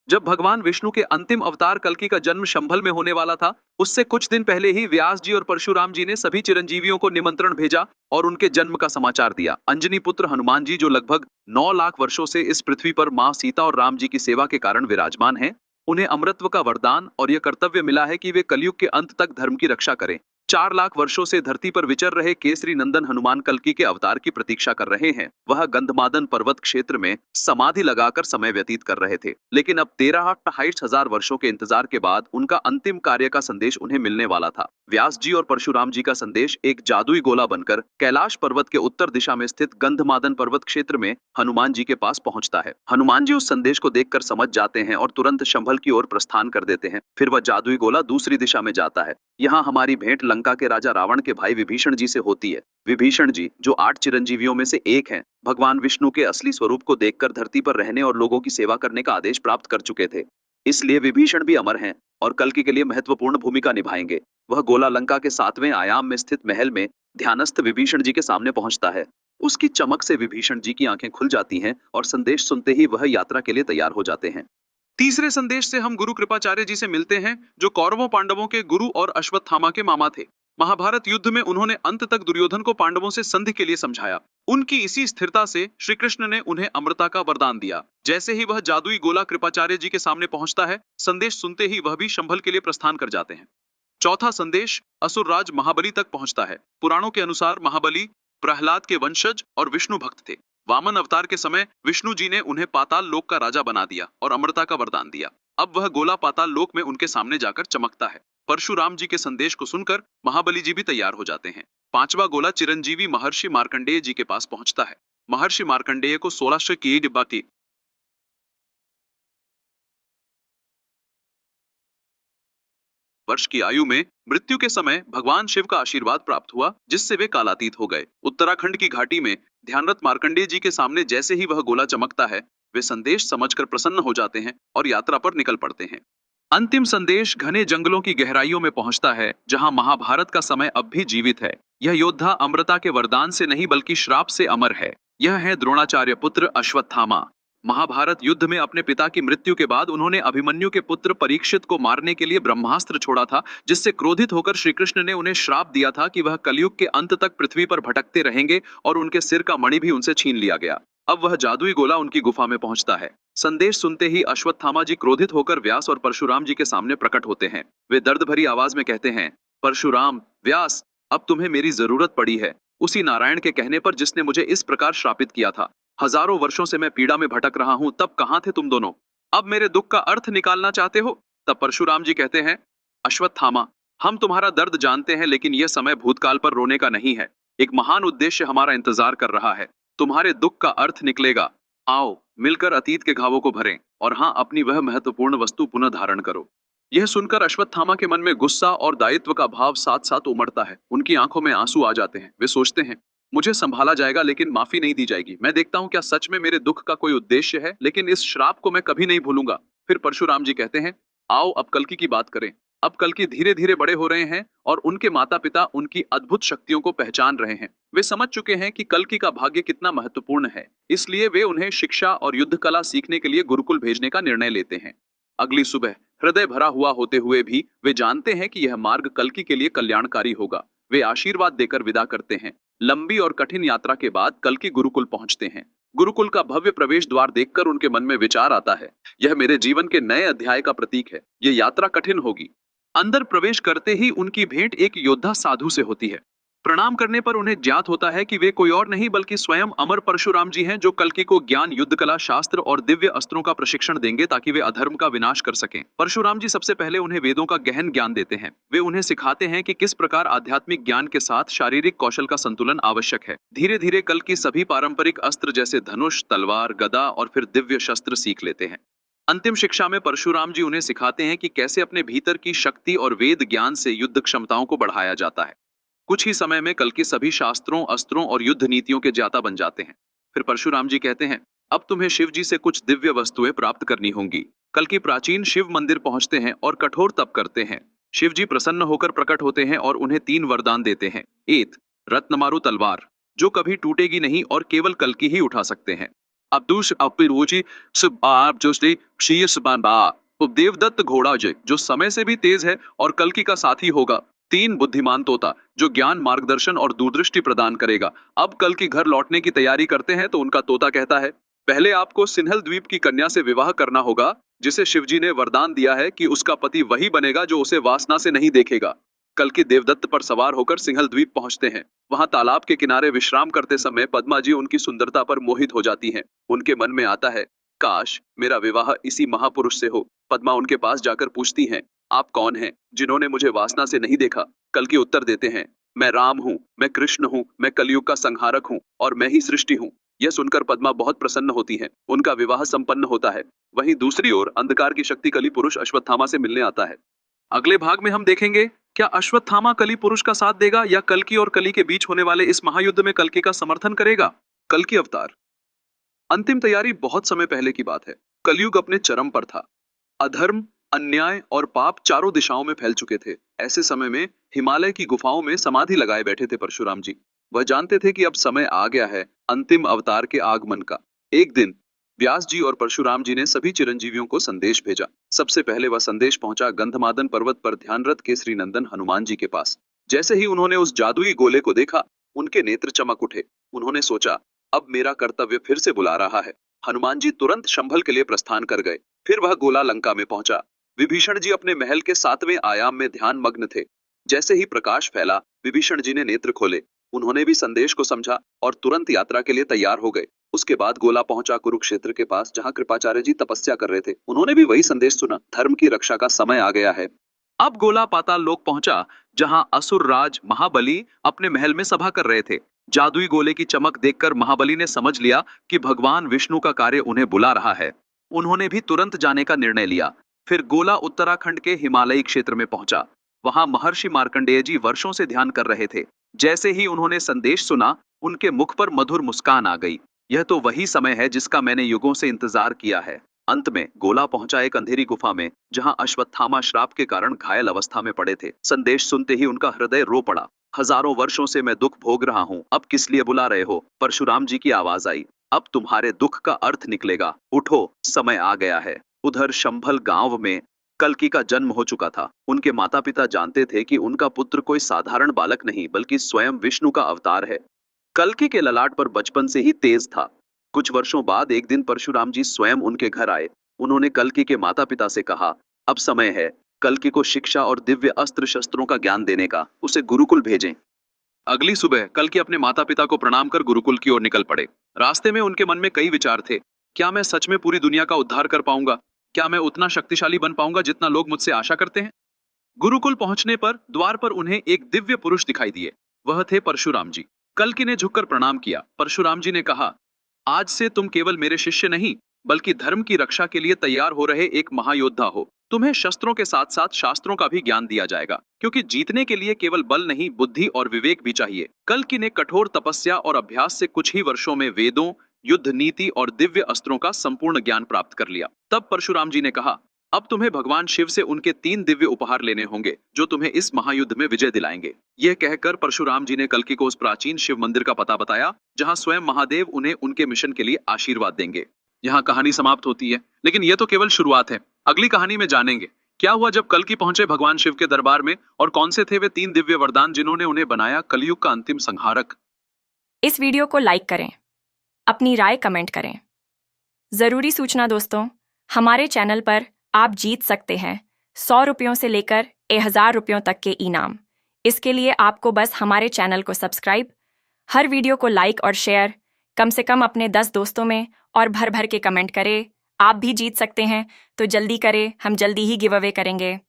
जब भगवान विष्णु के अंतिम अवतार कल्कि का जन्म शंभल में होने वाला था, उससे कुछ दिन पहले ही व्यास जी और परशुराम जी ने सभी चिरंजीवियों को निमंत्रण भेजा और उनके जन्म का समाचार दिया। अंजनी पुत्र हनुमान जी, जो लगभग 9 लाख वर्षों से इस पृथ्वी पर माँ सीता और राम जी की सेवा के कारण विराजमान हैं, उन्हें अमरत्व का वरदान और यह कर्तव्य मिला है कि वे कलयुग के अंत तक धर्म की रक्षा करें। 4 लाख वर्षों से धरती पर विचर रहे केसरी नंदन हनुमान कल्कि के अवतार की प्रतीक्षा कर रहे हैं। वह गंधमादन पर्वत क्षेत्र में समाधि लगाकर समय व्यतीत कर रहे थे, लेकिन अब 13,28,000 वर्षों के इंतजार के बाद उनका अंतिम कार्य का संदेश उन्हें मिलने वाला था। व्यास जी और परशुराम जी का संदेश एक जादुई गोला बनकर कैलाश पर्वत के उत्तर दिशा में स्थित गंधमादन पर्वत क्षेत्र में हनुमान जी के पास पहुंचता है। हनुमान जी उस संदेश को देखकर समझ जाते हैं और तुरंत शंभल की ओर प्रस्थान कर देते हैं। फिर वह जादुई गोला दूसरी दिशा में जाता है। यहाँ हमारी भेंट लंका के राजा रावण के भाई विभीषण जी से होती है। विभीषण जी, जो 8 चिरंजीवियों में से एक हैं, भगवान विष्णु के असली स्वरूप को देखकर धरती पर रहने और लोगों की सेवा करने का आदेश प्राप्त कर चुके थे। इसलिए विभीषण भी अमर हैं और कल्कि के लिए महत्वपूर्ण भूमिका निभाएंगे। वह गोला लंका के 7वें आयाम में स्थित महल में ध्यानस्थ विभीषण जी के सामने पहुंचता है। उसकी चमक से विभीषण जी की आंखें खुल जाती हैं और संदेश सुनते ही वह यात्रा के लिए तैयार हो जाते हैं। तीसरे संदेश से हम गुरु कृपाचार्य जी से मिलते हैं, जो कौरवों पांडवों के गुरु और अश्वत्थामा के मामा थे। महाभारत युद्ध में उन्होंने अंत तक दुर्योधन को पांडवों से संधि के लिए समझाया। उनकी इसी स्थिरता से श्री कृष्ण ने उन्हें अमरता का वरदान दिया। जैसे ही वह जादुई गोला कृपाचार्य जी के सामने पहुंचता है, संदेश सुनते ही वह भी शंभल के लिए प्रस्थान कर जाते हैं। चौथा संदेश असुरराज महाबली तक पहुंचता है। पुराणों के अनुसार महाबली प्रहलाद के वंशज और विष्णु भक्त थे। वामन अवतार के समय विष्णु जी ने उन्हें पाताल लोक का राजा बना दिया और अमरता का वरदान दिया। अब वह गोला पाताल लोक में उनके सामने जाकर चमकता है। परशुराम जी के संदेश को सुनकर महाबली जी भी तैयार हो जाते हैं। पांचवा गोला चिरंजीवी महर्षि मार्कंडेय जी के पास पहुंचता है। महर्षि मार्कंडेय को 1600 की डिब्बा की वर्ष की आयु में मृत्यु के समय भगवान शिव का आशीर्वाद प्राप्त हुआ, जिससे वे कालातीत हो गए। उत्तराखंड की घाटी में ध्यानरत मार्कंडेय जी के सामने जैसे ही वह गोला चमकता है, वे संदेश समझकर प्रसन्न हो जाते हैं और यात्रा पर निकल पड़ते हैं। अंतिम संदेश घने जंगलों की गहराइयों में पहुंचता है, जहां महाभारत का समय अब भी जीवित है। यह योद्धा अमरता के वरदान से नहीं बल्कि श्राप से अमर है। यह है द्रोणाचार्य पुत्र अश्वत्थामा। महाभारत युद्ध में अपने पिता की मृत्यु के बाद उन्होंने अभिमन्यु के पुत्र परीक्षित को मारने के लिए ब्रह्मास्त्र छोड़ा था, जिससे क्रोधित होकर श्री कृष्ण ने उन्हें श्राप दिया था कि वह कलयुग के अंत तक पृथ्वी पर भटकते रहेंगे, और उनके सिर का मणि भी उनसे छीन लिया गया। अब वह जादुई गोला उनकी गुफा में पहुंचता है। संदेश सुनते ही अश्वत्थामा जी क्रोधित होकर व्यास और परशुराम जी के सामने प्रकट होते हैं। वे दर्द भरी आवाज में कहते हैं, परशुराम, व्यास, अब तुम्हें मेरी जरूरत पड़ी है। उसी नारायण के कहने पर जिसने मुझे इस प्रकार श्रापित किया था। हजारों वर्षों से मैं पीड़ा में भटक रहा हूं, तब कहां थे तुम दोनों? अब मेरे दुख का अर्थ निकालना चाहते हो? तब परशुराम जी कहते हैं, अश्वत्थामा, हम तुम्हारा दर्द जानते हैं, लेकिन यह समय भूतकाल पर रोने का नहीं है। एक महान उद्देश्य हमारा इंतजार कर रहा है। तुम्हारे दुख का अर्थ निकलेगा। आओ मिलकर अतीत के घावों को भरें, और हाँ, अपनी वह महत्वपूर्ण वस्तु पुनः धारण करो। यह सुनकर अश्वत्थामा के मन में गुस्सा और दायित्व का भाव साथ साथ उमड़ता है। उनकी आंखों में आंसू आ जाते हैं। वे सोचते हैं, मुझे संभाला जाएगा लेकिन माफी नहीं दी जाएगी। मैं देखता हूं क्या सच में मेरे दुख का कोई उद्देश्य है, लेकिन इस श्राप को मैं कभी नहीं भूलूंगा। फिर परशुराम जी कहते हैं, आओ अब कल्कि की बात करें। अब कल्कि धीरे धीरे बड़े हो रहे हैं और उनके माता पिता उनकी अद्भुत शक्तियों को पहचान रहे हैं। वे समझ चुके हैं कि कल्कि का भाग्य कितना महत्वपूर्ण है, इसलिए वे उन्हें शिक्षा और युद्ध कला सीखने के लिए गुरुकुल भेजने का निर्णय लेते हैं। अगली सुबह हृदय भरा हुआ होते हुए भी वे जानते हैं कि यह मार्ग कल्कि के लिए कल्याणकारी होगा। वे आशीर्वाद देकर विदा करते हैं। लंबी और कठिन यात्रा के बाद कल्कि गुरुकुल पहुंचते हैं। गुरुकुल का भव्य प्रवेश द्वार देखकर उनके मन में विचार आता है, यह मेरे जीवन के नए अध्याय का प्रतीक है। यह यात्रा कठिन होगी। अंदर प्रवेश करते ही उनकी भेंट एक योद्धा साधु से होती है। प्रणाम करने पर उन्हें ज्ञात होता है कि वे कोई और नहीं बल्कि स्वयं अमर परशुराम जी हैं, जो कल्कि को ज्ञान, युद्ध कला, शास्त्र और दिव्य अस्त्रों का प्रशिक्षण देंगे ताकि वे अधर्म का विनाश कर सकें। परशुराम जी सबसे पहले उन्हें वेदों का गहन ज्ञान देते हैं। वे उन्हें सिखाते हैं कि किस प्रकार आध्यात्मिक ज्ञान के साथ शारीरिक कौशल का संतुलन आवश्यक है। धीरे धीरे कल्कि सभी पारंपरिक अस्त्र जैसे धनुष, तलवार, गदा और फिर दिव्य शस्त्र सीख लेते हैं। अंतिम शिक्षा में परशुराम जी उन्हें सिखाते हैं कि कैसे अपने भीतर की शक्ति और वेद ज्ञान से युद्ध क्षमताओं को बढ़ाया जाता है। कुछ ही समय में कल्कि सभी शास्त्रों, अस्त्रों और युद्ध नीतियों के ज्ञाता बन जाते हैं। फिर परशुराम जी कहते हैं, अब तुम्हें शिव जी से कुछ दिव्य वस्तुएं प्राप्त करनी होंगी। कल्कि प्राचीन शिव मंदिर पहुंचते हैं और कठोर तप करते हैं। शिव जी प्रसन्न होकर प्रकट होते हैं और उन्हें 3 वरदान देते हैं। एक, रत्नमारु तलवार, जो कभी टूटेगी नहीं और केवल कल्कि ही उठा सकते हैं। अब्दुश अपिरोजी सुबाब जो श्री शीर सुबान बा देवदत्त घोड़ा जय जो समय से भी तेज है और कल्कि का साथी होगा। 3 बुद्धिमान तोता जो ज्ञान मार्गदर्शन और दूरदृष्टि प्रदान करेगा। अब कल्कि घर लौटने की तैयारी करते हैं तो उनका तोता कहता है, पहले आपको सिन्हल द्वीप की कन्या से विवाह करना होगा, जिसे शिवजी ने वरदान दिया है कि उसका पति वही बनेगा जो उसे वासना से नहीं देखेगा। कल्कि देवदत्त पर सवार होकर सिंहल द्वीप पहुंचते हैं। वहां तालाब के किनारे विश्राम करते समय पद्मा जी उनकी सुंदरता पर मोहित हो जाती हैं। उनके मन में आता है, काश मेरा विवाह इसी महापुरुष से हो। पद्मा उनके पास जाकर पूछती हैं, आप कौन हैं जिन्होंने मुझे वासना से नहीं देखा? कल्कि उत्तर देते हैं, मैं राम हूँ, मैं कृष्ण हूँ, मैं कलयुग का संहारक हूँ और मैं ही सृष्टि हूँ। यह सुनकर पद्मा बहुत प्रसन्न होती है। उनका विवाह संपन्न होता है। वहीं दूसरी ओर अंधकार की शक्ति कली पुरुष अश्वत्थामा से मिलने आता है। अगले भाग में हम देखेंगे क्या अश्वत्थामा कली पुरुष का साथ देगा या कल्कि और कली के बीच होने वाले इस महायुद्ध में कल्कि का समर्थन करेगा। कल्कि अवतार अंतिम तैयारी बहुत समय पहले की बात है। कलयुग अपने चरम पर था। अधर्म, अन्याय और पाप चारों दिशाओं में फैल चुके थे। ऐसे समय में हिमालय की गुफाओं में समाधि लगाए बैठे थे परशुराम जी। वह जानते थे कि अब समय आ गया है अंतिम अवतार के आगमन का। एक दिन व्यास जी और परशुराम जी ने सभी चिरंजीवियों को संदेश भेजा। सबसे पहले वह संदेश पहुंचा गंधमादन पर्वत पर ध्यानरत केसरी नंदन हनुमान जी के पास। जैसे ही उन्होंने उस जादुई गोले को देखा, उनके नेत्र चमक उठे। उन्होंने सोचा, अब मेरा कर्तव्य फिर से बुला रहा है। हनुमान जी तुरंत शंभल के लिए प्रस्थान कर गए। फिर वह गोला लंका में पहुंचा। विभीषण जी अपने महल के 7वें आयाम में ध्यान मग्न थे। जैसे ही प्रकाश फैला, विभीषण जी ने नेत्र खोले। उन्होंने भी संदेश को समझा और तुरंत यात्रा के लिए तैयार हो गए। उसके बाद गोला पहुंचा कुरुक्षेत्र के पास, जहां कृपाचार्य जी तपस्या कर रहे थे। उन्होंने भी वही संदेश सुना, धर्म की रक्षा का समय आ गया है। अब गोला पाताल लोक पहुंचा, जहां असुर राज महाबली अपने महल में सभा कर रहे थे। जादुई गोले की चमक देखकर महाबली ने समझ लिया कि भगवान विष्णु का कार्य उन्हें बुला रहा है। उन्होंने भी तुरंत जाने का निर्णय लिया। फिर गोला उत्तराखंड के हिमालयी क्षेत्र में पहुंचा। वहां महर्षि मार्कंडेय जी वर्षों से ध्यान कर रहे थे। जैसे ही उन्होंने संदेश सुना, उनके मुख पर मधुर मुस्कान आ गई। यह तो वही समय है जिसका मैंने युगों से इंतजार किया है। अंत में गोला पहुंचा एक अंधेरी गुफा में, जहां अश्वत्थामा श्राप के कारण घायल अवस्था में पड़े थे। संदेश सुनते ही उनका हृदय रो पड़ा। हजारों वर्षों से मैं दुख भोग रहा हूँ, अब किस लिए बुला रहे हो? परशुराम जी की आवाज आई, अब तुम्हारे दुख का अर्थ निकलेगा। उठो, समय आ गया है। उधर शंभल गांव में कल्कि का जन्म हो चुका था। उनके माता पिता जानते थे कि उनका पुत्र कोई साधारण बालक नहीं, बल्कि स्वयं विष्णु का अवतार है। कल्कि के ललाट पर बचपन से ही तेज था। कुछ वर्षों बाद एक दिन परशुराम जी स्वयं उनके घर आए। उन्होंने कल्कि के माता पिता से कहा, अब समय है कल्कि को शिक्षा और दिव्य अस्त्र शस्त्रों का ज्ञान देने का। उसे गुरुकुल भेजें। अगली सुबह कल्कि अपने माता पिता को प्रणाम कर गुरुकुल की ओर निकल पड़े। रास्ते में उनके मन में कई विचार थे। क्या मैं सच में पूरी दुनिया का उद्धार कर पाऊंगा? क्या मैं उतना शक्तिशाली बन पाऊंगा जितना लोग मुझसे आशा करते हैं? गुरुकुल पहुंचने पर द्वार पर उन्हें एक दिव्य पुरुष दिखाई दिए। वह थे परशुराम जी। कल्कि ने झुककर प्रणाम किया। परशुराम जी ने कहा, आज से तुम केवल मेरे शिष्य नहीं, बल्कि धर्म की रक्षा के लिए तैयार हो रहे एक महायोद्धा हो। तुम्हें शस्त्रों के साथ साथ शास्त्रों का भी ज्ञान दिया जाएगा, क्योंकि जीतने के लिए केवल बल नहीं, बुद्धि और विवेक भी चाहिए। कल्कि ने कठोर तपस्या और अभ्यास से कुछ ही वर्षों में वेदों, युद्ध नीति और दिव्य अस्त्रों का संपूर्ण ज्ञान प्राप्त कर लिया। तब परशुराम जी ने कहा, अब तुम्हें भगवान शिव से उनके 3 दिव्य उपहार लेने होंगे, जो तुम्हें इस महायुद्ध में विजय दिलाएंगे। यह कहकर परशुराम जी ने कल्कि को उस प्राचीन शिव मंदिर का पता बताया, जहां स्वयं महादेव उन्हें उनके मिशन के लिए आशीर्वाद देंगे। यहाँ कहानी समाप्त होती है, लेकिन यह तो केवल शुरुआत है। अगली कहानी में जानेंगे क्या हुआ जब कल्कि पहुंचे भगवान शिव के दरबार में, और कौन से थे वे 3 दिव्य वरदान जिन्होंने उन्हें बनाया कलयुग का अंतिम संहारक। इस वीडियो को लाइक करें, अपनी राय कमेंट करें। जरूरी सूचना दोस्तों, हमारे चैनल पर आप जीत सकते हैं 100 रुपयों से लेकर 1000 रुपयों तक के इनाम। इसके लिए आपको बस हमारे चैनल को सब्सक्राइब, हर वीडियो को लाइक और शेयर, कम से कम अपने 10 दोस्तों में, और भर भर के कमेंट करें। आप भी जीत सकते हैं, तो जल्दी करें, हम जल्दी ही गिव अवे करेंगे।